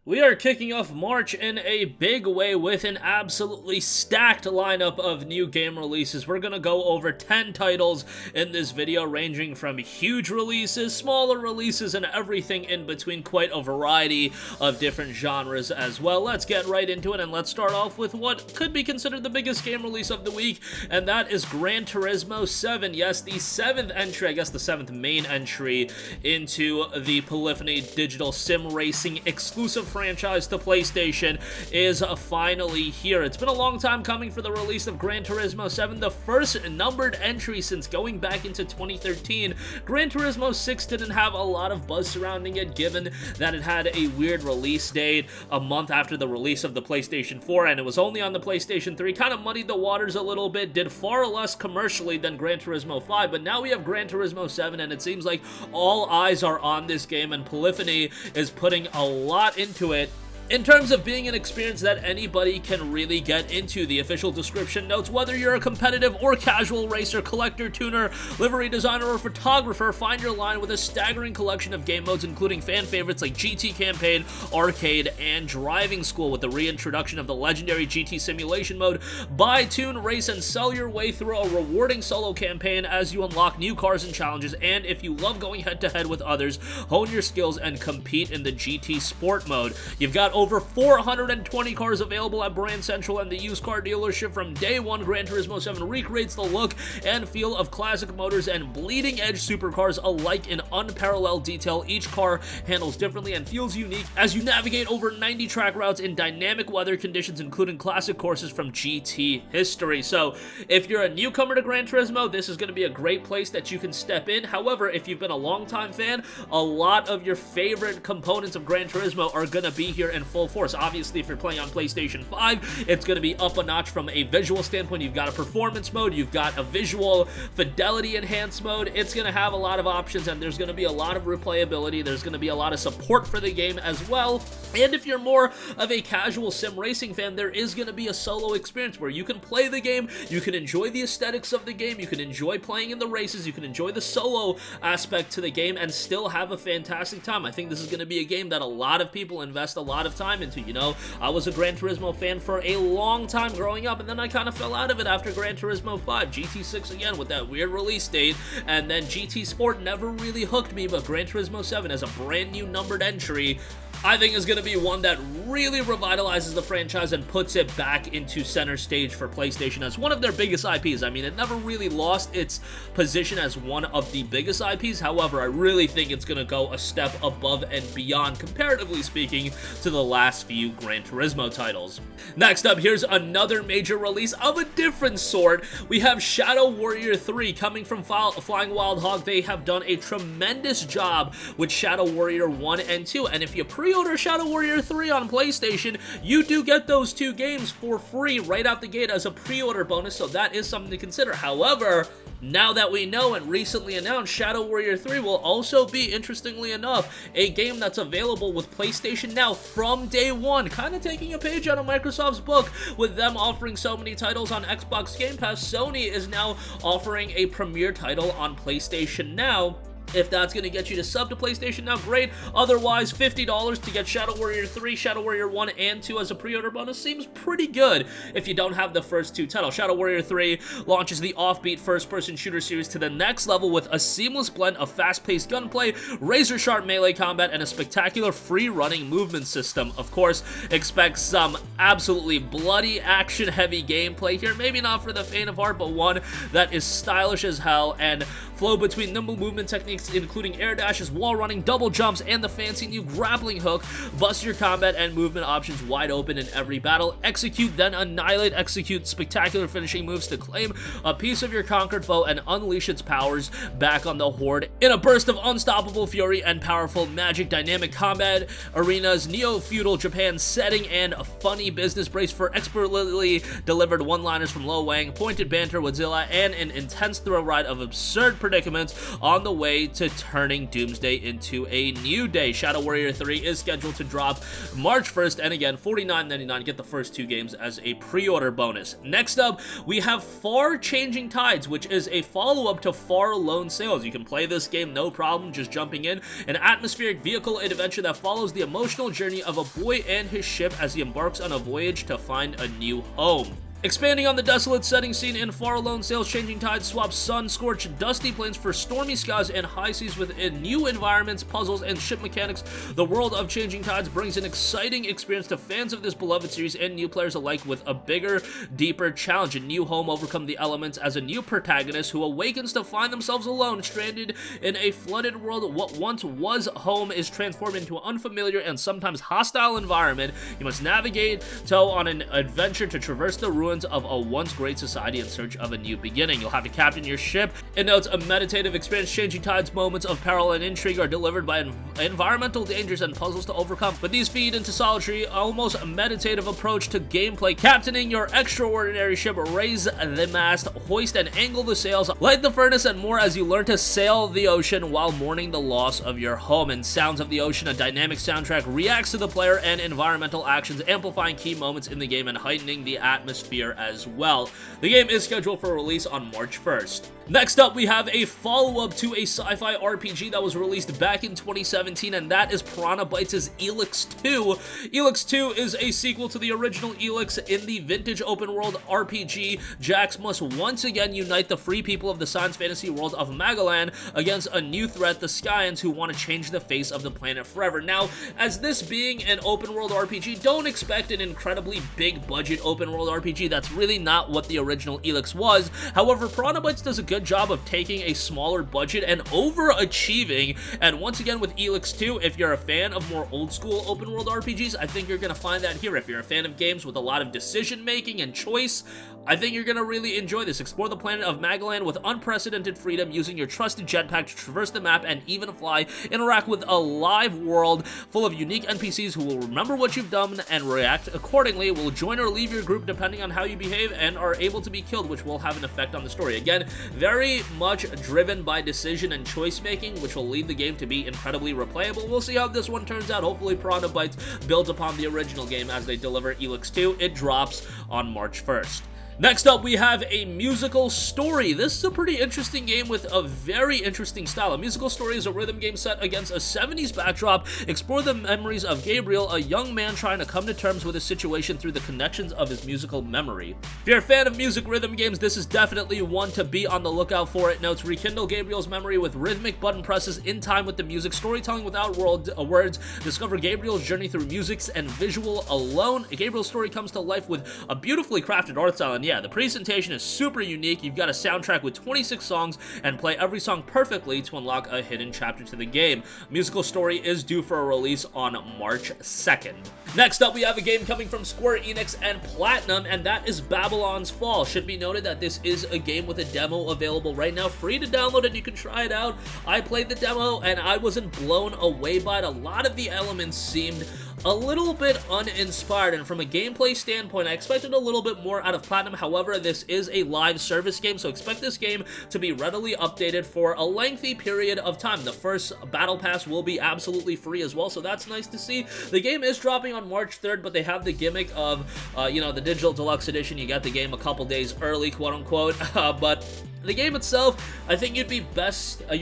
We are kicking off March in a big way with an absolutely stacked lineup of new game releases. We're going to go over 10 titles in this video, ranging from huge releases, smaller releases, and everything in between. Quite a variety of different genres as well. Let's get right into it, and let's start off with what could be considered the biggest game release of the week, and that is Gran Turismo 7. Yes, the 7th entry, I guess the 7th main entry into the Polyphony Digital Sim Racing exclusive franchise to PlayStation is finally here. It's been a long time coming for the release of Gran Turismo 7, the first numbered entry since going back into 2013. Gran Turismo 6 didn't have a lot of buzz surrounding it, given that it had a weird release date a month after the release of the PlayStation 4, and it was only on the PlayStation 3. Kind of muddied the waters a little bit, did far less commercially than Gran Turismo 5, but now we have Gran Turismo 7, and it seems like all eyes are on this game, and Polyphony is putting a lot into it in terms of being an experience that anybody can really get into. The official description notes, whether you're a competitive or casual racer, collector, tuner, livery designer, or photographer, find your line with a staggering collection of game modes, including fan favorites like GT Campaign, Arcade, and Driving School, with the reintroduction of the legendary GT Simulation mode. Buy, tune, race, and sell your way through a rewarding solo campaign as you unlock new cars and challenges, and if you love going head-to-head with others, hone your skills and compete in the GT Sport mode. You've got over 420 cars available at Brand Central and the used car dealership from day one. Gran Turismo 7 recreates the look and feel of classic motors and bleeding-edge supercars alike in unparalleled detail. Each car handles differently and feels unique as you navigate over 90 track routes in dynamic weather conditions, including classic courses from GT history. So, if you're a newcomer to Gran Turismo, this is going to be a great place that you can step in. However, if you've been a long-time fan, a lot of your favorite components of Gran Turismo are going to be here in full force. Obviously, if you're playing on PlayStation 5, it's going to be up a notch from a visual standpoint. You've got a performance mode, you've got a visual fidelity enhanced mode. It's going to have a lot of options, and there's going to be a lot of replayability. There's going to be a lot of support for the game as well. And if you're more of a casual sim racing fan, there is going to be a solo experience where you can play the game, you can enjoy the aesthetics of the game, you can enjoy playing in the races, you can enjoy the solo aspect to the game, and still have a fantastic time. I think this is going to be a game that a lot of people invest a lot of time into. You know, I was a Gran Turismo fan for a long time growing up, and then I kind of fell out of it after Gran Turismo 5. GT6 again with that weird release date, and then GT Sport never really hooked me, but Gran Turismo 7 as a brand new numbered entry, I think is going to be one that really revitalizes the franchise and puts it back into center stage for PlayStation as one of their biggest IPs. I mean, it never really lost its position as one of the biggest IPs. However, I really think it's going to go a step above and beyond, comparatively speaking, to the last few Gran Turismo titles. Next up, here's another major release of a different sort. We have Shadow Warrior 3 coming from Flying Wild Hog. They have done a tremendous job with Shadow Warrior 1 and 2, and if you pre-order Shadow Warrior 3 on PlayStation, you do get those two games for free right out the gate as a pre-order bonus, so that is something to consider. However, now that we know and recently announced, Shadow Warrior 3 will also be, interestingly enough, a game that's available with PlayStation Now from day one, kind of taking a page out of Microsoft's book with them offering so many titles on Xbox Game Pass. Sony is now offering a premier title on PlayStation Now. If that's going to get you to sub to PlayStation Now, great. Otherwise, $50 to get Shadow Warrior 3, Shadow Warrior 1, and 2 as a pre-order bonus seems pretty good if you don't have the first two titles. Shadow Warrior 3 launches the offbeat first-person shooter series to the next level with a seamless blend of fast-paced gunplay, razor-sharp melee combat, and a spectacular free-running movement system. Of course, expect some absolutely bloody, action-heavy gameplay here. Maybe not for the faint of heart, but one that is stylish as hell and flow between nimble movement techniques, including air dashes, wall running, double jumps, and the fancy new grappling hook. Bust your combat and movement options wide open in every battle. Execute, then annihilate. Execute spectacular finishing moves to claim a piece of your conquered foe and unleash its powers back on the horde in a burst of unstoppable fury and powerful magic. Dynamic combat arenas, neo-feudal Japan setting, and a funny business brace for expertly delivered one-liners from Lo Wang, pointed banter with Zilla, and an intense thrill ride of absurd predicaments on the way to turning Doomsday into a new day. Shadow Warrior 3 is scheduled to drop March 1st, and again, $49.99. Get the first 2 games as a pre-order bonus. Next up, we have Far Changing Tides, which is a follow-up to Far Lone Sails. You can play this game no problem, just jumping in. An atmospheric vehicle adventure that follows the emotional journey of a boy and his ship as he embarks on a voyage to find a new home. Expanding on the desolate setting scene in Far Lone Sails, Changing Tides swaps sun-scorched, dusty plains for stormy skies and high seas within new environments, puzzles, and ship mechanics. The world of Changing Tides brings an exciting experience to fans of this beloved series and new players alike, with a bigger, deeper challenge. A new home overcome the elements as a new protagonist who awakens to find themselves alone, stranded in a flooded world. What once was home is transformed into an unfamiliar and sometimes hostile environment. You must navigate on an adventure to traverse the ruins of a once great society in search of a new beginning. You'll have to captain your ship. It notes a meditative experience. Changing Tides moments of peril and intrigue are delivered by environmental dangers and puzzles to overcome, but these feed into solitary, almost meditative approach to gameplay. Captaining your extraordinary ship, raise the mast, hoist and angle the sails, light the furnace, and more as you learn to sail the ocean while mourning the loss of your home. And Sounds of the Ocean, a dynamic soundtrack, reacts to the player and environmental actions, amplifying key moments in the game and heightening the atmosphere as well. The game is scheduled for release on March 1st. Next up, we have a follow-up to a sci-fi RPG that was released back in 2017, and that is Piranha Bytes' ELEX 2. ELEX 2 is a sequel to the original ELEX. In the vintage open-world RPG, Jax must once again unite the free people of the science fantasy world of Magalan against a new threat, the Skyans, who want to change the face of the planet forever. Now, as this being an open-world RPG, don't expect an incredibly big-budget open-world RPG. That's really not what the original ELEX was. However, Piranha Bytes does a good job of taking a smaller budget and overachieving, and once again with ELEX 2, if you're a fan of more old-school open-world RPGs, I think you're going to find that here. If you're a fan of games with a lot of decision-making and choice, I think you're going to really enjoy this. Explore the planet of Magalan with unprecedented freedom, using your trusted jetpack to traverse the map and even fly. Interact with a live world full of unique NPCs who will remember what you've done and react accordingly, will join or leave your group depending on how you behave, and are able to be killed, which will have an effect on the story. Again, very much driven by decision and choice making, which will lead the game to be incredibly replayable. We'll see how this one turns out. Hopefully Piranha Bytes builds upon the original game as they deliver ELEX 2. It drops on March 1st. Next up, we have a musical story. This is a pretty interesting game with a very interesting style. A musical story is a rhythm game set against a 70s backdrop. Explore the memories of Gabriel, a young man trying to come to terms with his situation through the connections of his musical memory. If you're a fan of music rhythm games, this is definitely one to be on the lookout for. It notes rekindle Gabriel's memory with rhythmic button presses in time with the music, storytelling without words. Discover Gabriel's journey through music and visual alone. Gabriel's story comes to life with a beautifully crafted art style, and yeah, the presentation is super unique. You've got a soundtrack with 26 songs and play every song perfectly to unlock a hidden chapter to the game. Musical story is due for a release on March 2nd. Next up, we have a game coming from Square Enix and Platinum, and that is Babylon's Fall. Should be noted that this is a game with a demo available right now, free to download, and you can try it out. I played the demo, and I wasn't blown away by it. A lot of the elements seemed a little bit uninspired, and from a gameplay standpoint, I expected a little bit more out of Platinum. However, this is a live service game, so expect this game to be readily updated for a lengthy period of time. The first Battle Pass will be absolutely free as well, so that's nice to see. The game is dropping on March 3rd, but they have the gimmick of, the Digital Deluxe Edition. You get the game a couple days early, quote-unquote, but the game itself, I think your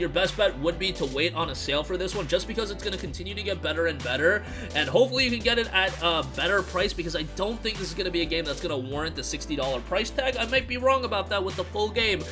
best bet would be to wait on a sale for this one, just because it's going to continue to get better and better, and hopefully you can get it at a better price, because I don't think this is going to be a game that's going to warrant the $60 price tag. I might be wrong about that with the full game,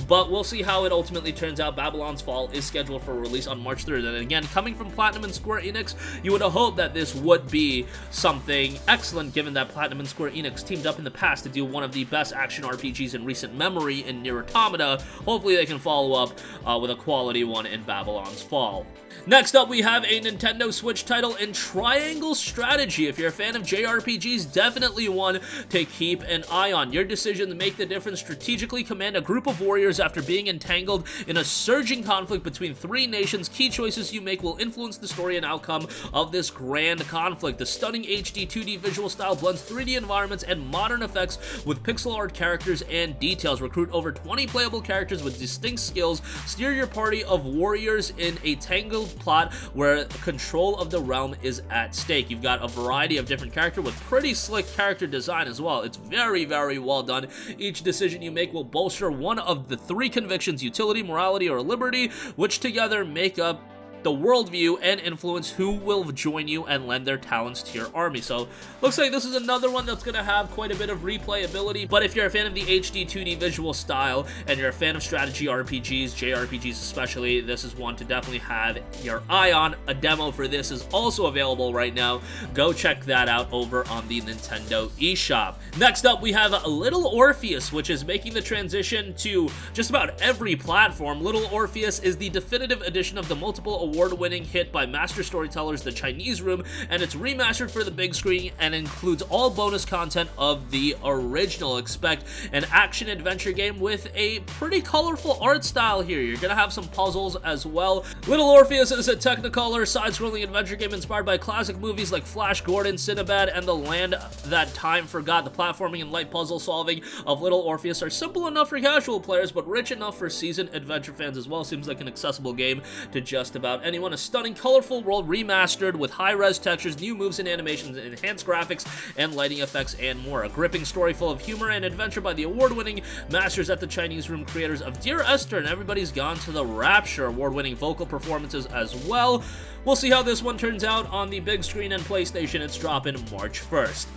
but we'll see how it ultimately turns out. Babylon's Fall is scheduled for release on March 3rd, and again, coming from Platinum and Square Enix, you would have hoped that this would be something excellent, given that Platinum and Square Enix teamed up in the past to do one of the best action RPGs in recent memory in Nier Automata. Hopefully they can follow up with a quality one in Babylon's Fall. Next up, we have a Nintendo Switch title in Triangle Strategy. If you're a fan of JRPGs, definitely one to keep an eye on. Your decisions make the difference. Strategically command a group of warriors after being entangled in a surging conflict between three nations. Key choices you make will influence the story and outcome of this grand conflict. The stunning HD 2D visual style blends 3D environments and modern effects with pixel art characters and details. Recruit over 20 playable playable characters with distinct skills steer your party of warriors in a tangled plot where control of the realm is at stake. You've got a variety of different characters with pretty slick character design as well. It's very, very well done. Each decision you make will bolster one of the three convictions: utility, morality, or liberty, which together make up the worldview and influence who will join you and lend their talents to your army. So looks like this is another one that's going to have quite a bit of replayability, but if you're a fan of the HD 2D visual style and you're a fan of strategy RPGs, JRPGs especially, this is one to definitely have your eye on. A demo for this is also available right now. Go check that out over on the Nintendo eShop. Next up, we have Little Orpheus, which is making the transition to just about every platform. Little Orpheus is the definitive edition of the multiple award-winning hit by master storytellers The Chinese Room, and it's remastered for the big screen and includes all bonus content of the original. Expect an action-adventure game with a pretty colorful art style here. You're gonna have some puzzles as well. Little Orpheus is a Technicolor side-scrolling adventure game inspired by classic movies like Flash Gordon, Sinbad, and The Land That Time Forgot. The platforming and light puzzle solving of Little Orpheus are simple enough for casual players, but rich enough for seasoned adventure fans as well. Seems like an accessible game to just about anyone. A stunning, colorful world remastered with high-res textures, new moves and animations, enhanced graphics and lighting effects, and more. A gripping story full of humor and adventure by the award-winning masters at the Chinese Room, creators of Dear Esther and Everybody's Gone to the Rapture. Award-winning vocal performances as well. We'll see how this one turns out on the big screen and PlayStation. It's dropping March 1st.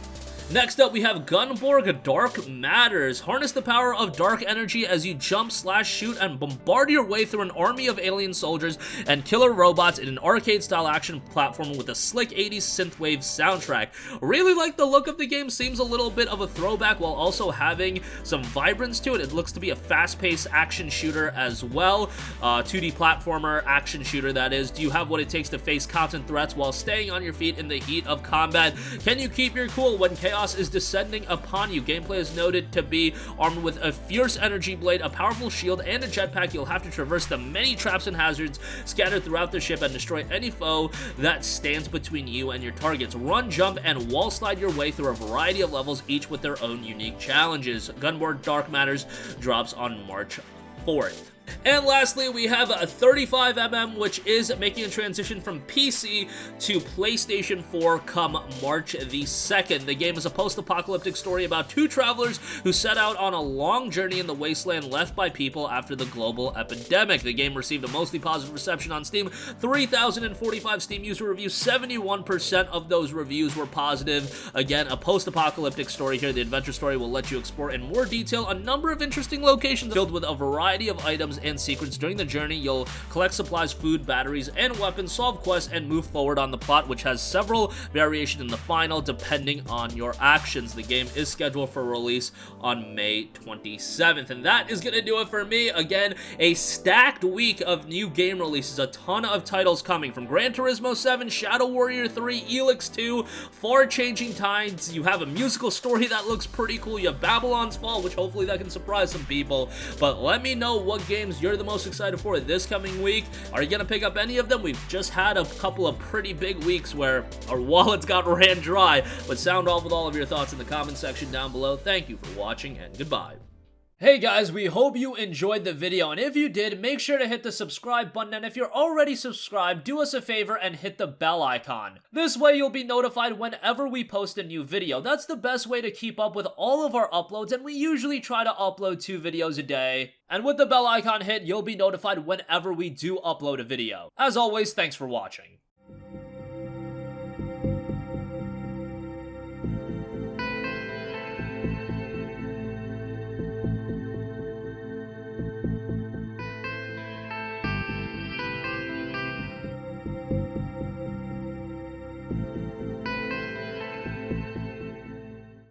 Next up, we have Gunborg Dark Matters. Harness the power of dark energy as you jump, slash, shoot, and bombard your way through an army of alien soldiers and killer robots in an arcade-style action platform with a slick 80s synthwave soundtrack. Really like the look of the game. Seems a little bit of a throwback while also having some vibrance to it. It looks to be a fast-paced action shooter as well. 2D platformer action shooter, that is. Do you have what it takes to face constant threats while staying on your feet in the heat of combat? Can you keep your cool when chaos is descending upon you? Gameplay is noted to be armed with a fierce energy blade, a powerful shield, and a jetpack. You'll have to traverse the many traps and hazards scattered throughout the ship and destroy any foe that stands between you and your targets. Run, jump, and wall slide your way through a variety of levels, each with their own unique challenges. Gunborg Dark Matters drops on March 4th. And lastly, we have a 35mm, which is making a transition from PC to PlayStation 4 come March the 2nd. The game is a post-apocalyptic story about two travelers who set out on a long journey in the wasteland left by people after the global epidemic. The game received a mostly positive reception on Steam. 3,045 Steam user reviews, 71% of those reviews were positive. Again, a post-apocalyptic story here. The adventure story will let you explore in more detail a number of interesting locations filled with a variety of items and secrets. During the journey, you'll collect supplies, food, batteries, and weapons, solve quests, and move forward on the plot, which has several variations in the final depending on your actions. The game is scheduled for release on May 27th, and that is going to do it for me. Again, a stacked week of new game releases, a ton of titles coming from Gran Turismo 7, Shadow Warrior 3, ELEX 2, Far Changing Tides. You have a musical story that looks pretty cool. You have Babylon's Fall, which hopefully that can surprise some people, but let me know what games you're the most excited for this coming week. Are you gonna pick up any of them? We've just had a couple of pretty big weeks where our wallets got ran dry, but sound off with all of your thoughts in the comment section down below. Thank you for watching, and goodbye. Hey guys, we hope you enjoyed the video, and if you did, make sure to hit the subscribe button, and if you're already subscribed, do us a favor and hit the bell icon. This way you'll be notified whenever we post a new video. That's the best way to keep up with all of our uploads, and we usually try to upload 2 videos a day. And with the bell icon hit, you'll be notified whenever we do upload a video. As always, thanks for watching.